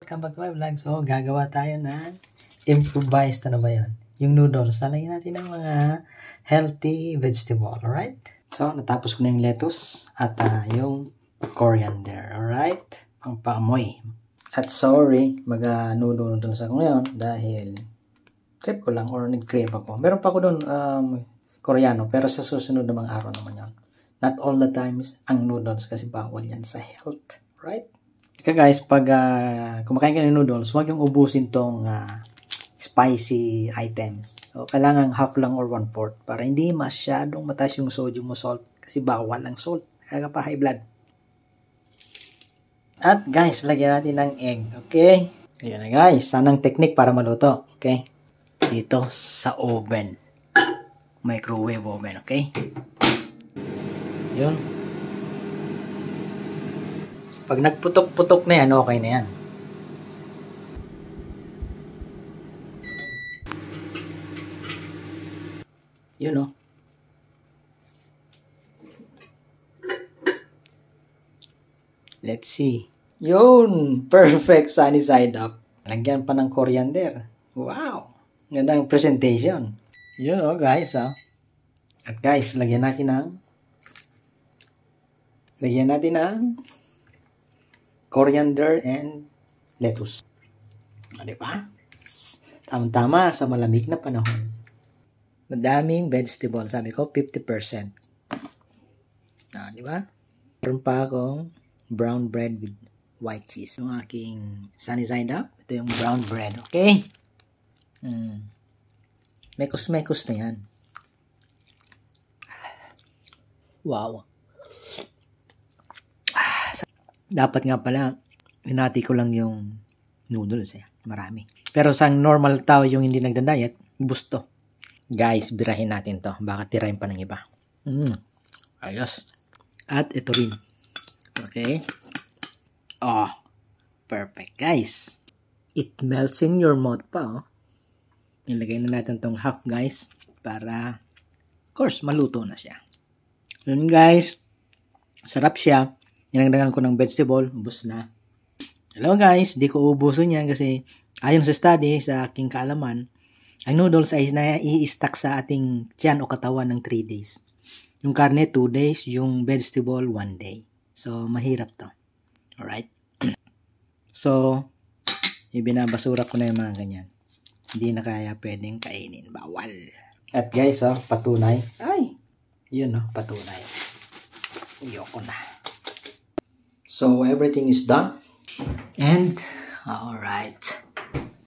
Welcome back to my vlog. So, gagawa tayo ng improvised, ano ba yun? Yung noodles. Lalagyan natin ng mga healthy vegetable, alright? So, natapos ko na yung lettuce at yung coriander, alright? Pang paamoy. At sorry, mag-noodles ako ngayon dahil trip ko lang or nag-crave ako. Meron pa ako doon koreano, pero sa susunod namang araw naman yan. Not all the times ang noodles kasi bawal yan sa health, right? Kaya guys, pag kumakain ka ng noodles, huwag yung ubusin tong spicy items. So, kailangan half lang or 1/4 para hindi masyadong mataas yung sodium mo salt kasi bawal ang salt. Kaya pa high blood. At guys, lagyan natin ng egg, okay? Ayan na guys, sanang technique para maluto, okay? Dito sa oven. Microwave oven, okay? Yun. Pag nagputok-putok na yan, okay na yan. Yun, oh. Let's see. Yun! Perfect sunny side up. Lagyan pa ng coriander. Wow! Gandang presentation. Yun, oh, guys, oh. At guys, lagyan natin ng coriander and lettuce. Diba? Tama-tama sa malamig na panahon. Madaming vegetable. Sabi ko, 50%. Diba? Meron pa akong brown bread with white cheese. Yung aking sunny side up. Ito yung brown bread. Okay? Mekos-mekos na yan. Wow. Dapat nga pala, hinati ko lang yung noodles eh. Marami. Pero sa normal tao yung hindi nagda-diet, gusto. Guys, birahin natin to. Baka tirahin pa ng iba. Ayos. At ito rin. Okay. Oh, perfect. Guys, it melts in your mouth pa. Oh. Ilagay na natin tong half guys para, of course, maluto na siya. Yun guys, sarap siya. Ninagdagan ko ng vegetable, ubos na. Hello guys, di ko ubusin yan kasi ayon sa study, sa aking kaalaman, ang noodles ay nai-stack sa ating tiyan o katawan ng 3 days. Yung karne 2 days, yung vegetable 1 day. So, mahirap to. Alright? So, ibinabasura ko na yung mga ganyan. Hindi na kaya pwedeng kainin. Bawal. At guys, oh, patunay. Ay! Yun, oh, patunay. Iyoko na. So, everything is done. And, alright.